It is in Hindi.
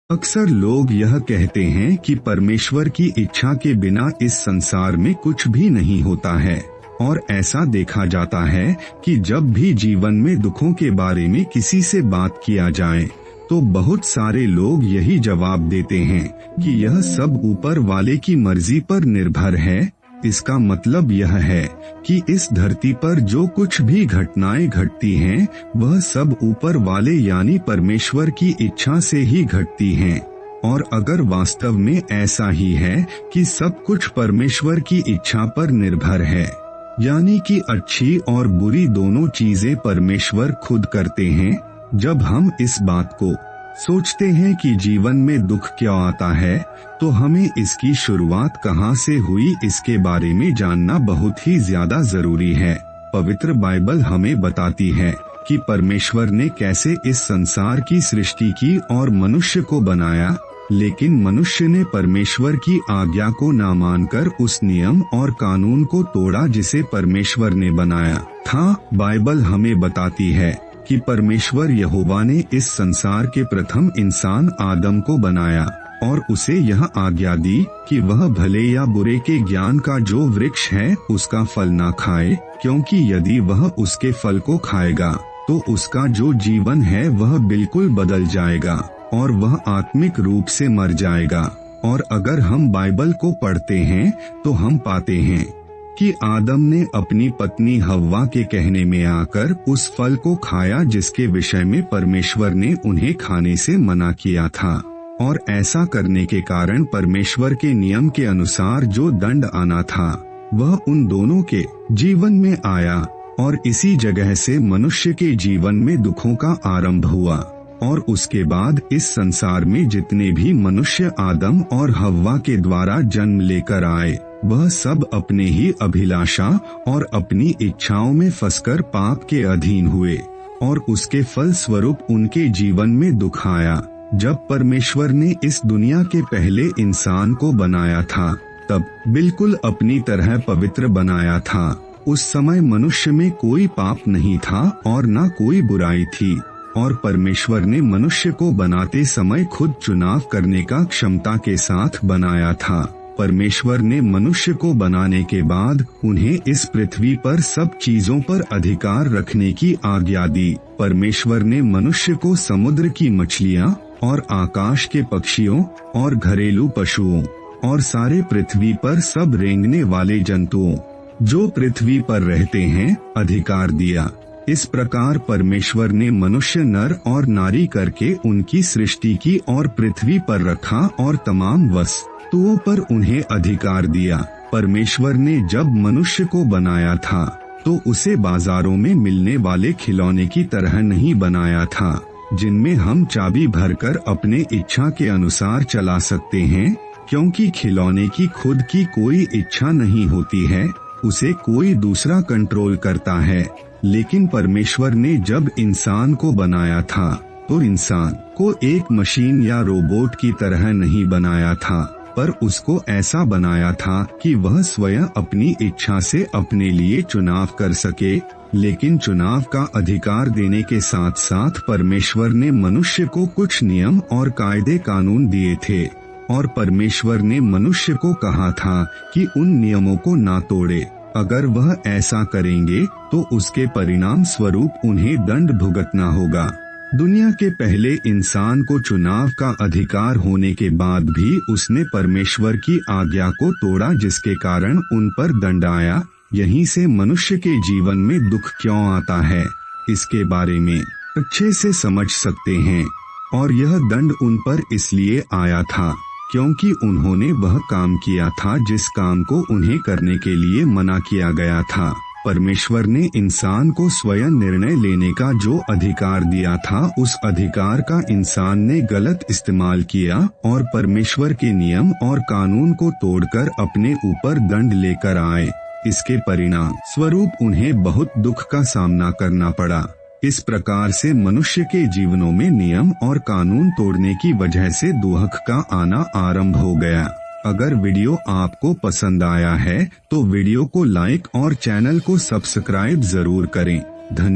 अक्सर लोग यह कहते हैं कि परमेश्वर की इच्छा के बिना इस संसार में कुछ भी नहीं होता है, और ऐसा देखा जाता है कि जब भी जीवन में दुखों के बारे में किसी से बात किया जाए तो बहुत सारे लोग यही जवाब देते हैं कि यह सब ऊपर वाले की मर्जी पर निर्भर है। इसका मतलब यह है कि इस धरती पर जो कुछ भी घटनाएं घटती हैं वह सब ऊपर वाले यानी परमेश्वर की इच्छा से ही घटती हैं। और अगर वास्तव में ऐसा ही है कि सब कुछ परमेश्वर की इच्छा पर निर्भर है, यानी कि अच्छी और बुरी दोनों चीजें परमेश्वर खुद करते हैं, जब हम इस बात को सोचते हैं कि जीवन में दुख क्यों आता है, तो हमें इसकी शुरुआत कहां से हुई इसके बारे में जानना बहुत ही ज्यादा जरूरी है। पवित्र बाइबल हमें बताती है कि परमेश्वर ने कैसे इस संसार की सृष्टि की और मनुष्य को बनाया, लेकिन मनुष्य ने परमेश्वर की आज्ञा को ना मानकर उस नियम और कानून को तोड़ा जिसे परमेश्वर ने बनाया था। बाइबल हमें बताती है कि परमेश्वर यहोवा ने इस संसार के प्रथम इंसान आदम को बनाया और उसे यह आज्ञा दी कि वह भले या बुरे के ज्ञान का जो वृक्ष है उसका फल ना खाए, क्योंकि यदि वह उसके फल को खाएगा तो उसका जो जीवन है वह बिल्कुल बदल जाएगा और वह आत्मिक रूप से मर जाएगा। और अगर हम बाइबल को पढ़ते हैं तो हम पाते हैं कि आदम ने अपनी पत्नी हव्वा के कहने में आकर उस फल को खाया जिसके विषय में परमेश्वर ने उन्हें खाने से मना किया था, और ऐसा करने के कारण परमेश्वर के नियम के अनुसार जो दंड आना था वह उन दोनों के जीवन में आया, और इसी जगह से मनुष्य के जीवन में दुखों का आरंभ हुआ। और उसके बाद इस संसार में जितने भी मनुष्य आदम और हव्वा के द्वारा जन्म लेकर आए वह सब अपने ही अभिलाषा और अपनी इच्छाओं में फंसकर पाप के अधीन हुए, और उसके फल स्वरूप उनके जीवन में दुख आया। जब परमेश्वर ने इस दुनिया के पहले इंसान को बनाया था तब बिल्कुल अपनी तरह पवित्र बनाया था। उस समय मनुष्य में कोई पाप नहीं था और न कोई बुराई थी, और परमेश्वर ने मनुष्य को बनाते समय खुद चुनाव करने का क्षमता के साथ बनाया था। परमेश्वर ने मनुष्य को बनाने के बाद उन्हें इस पृथ्वी पर सब चीजों पर अधिकार रखने की आज्ञा दी। परमेश्वर ने मनुष्य को समुद्र की मछलियाँ और आकाश के पक्षियों और घरेलू पशुओं और सारे पृथ्वी पर सब रेंगने वाले जंतुओं जो पृथ्वी पर रहते हैं अधिकार दिया। इस प्रकार परमेश्वर ने मनुष्य नर और नारी करके उनकी सृष्टि की और पृथ्वी पर रखा और तमाम वस्तुओं पर उन्हें अधिकार दिया। परमेश्वर ने जब मनुष्य को बनाया था तो उसे बाजारों में मिलने वाले खिलौने की तरह नहीं बनाया था, जिनमें हम चाबी भरकर अपने इच्छा के अनुसार चला सकते हैं, क्योंकि खिलौने की खुद की कोई इच्छा नहीं होती है, उसे कोई दूसरा कंट्रोल करता है। लेकिन परमेश्वर ने जब इंसान को बनाया था तो इंसान को एक मशीन या रोबोट की तरह नहीं बनाया था, पर उसको ऐसा बनाया था कि वह स्वयं अपनी इच्छा से अपने लिए चुनाव कर सके। लेकिन चुनाव का अधिकार देने के साथ साथ परमेश्वर ने मनुष्य को कुछ नियम और कायदे कानून दिए थे, और परमेश्वर ने मनुष्य को कहा था कि उन नियमों को ना तोड़े। अगर वह ऐसा करेंगे तो उसके परिणाम स्वरूप उन्हें दंड भुगतना होगा। दुनिया के पहले इंसान को चुनाव का अधिकार होने के बाद भी उसने परमेश्वर की आज्ञा को तोड़ा, जिसके कारण उन पर दंड आया। यहीं से मनुष्य के जीवन में दुख क्यों आता है इसके बारे में अच्छे से समझ सकते हैं। और यह दंड उन पर इसलिए आया था क्योंकि उन्होंने वह काम किया था जिस काम को उन्हें करने के लिए मना किया गया था। परमेश्वर ने इंसान को स्वयं निर्णय लेने का जो अधिकार दिया था, उस अधिकार का इंसान ने गलत इस्तेमाल किया और परमेश्वर के नियम और कानून को तोड़कर अपने ऊपर दंड लेकर आए। इसके परिणाम स्वरूप उन्हें बहुत दुख का सामना करना पड़ा। इस प्रकार से मनुष्य के जीवनों में नियम और कानून तोड़ने की वजह से दुख का आना आरंभ हो गया। अगर वीडियो आपको पसंद आया है तो वीडियो को लाइक और चैनल को सब्सक्राइब जरूर करें। धन्यवाद।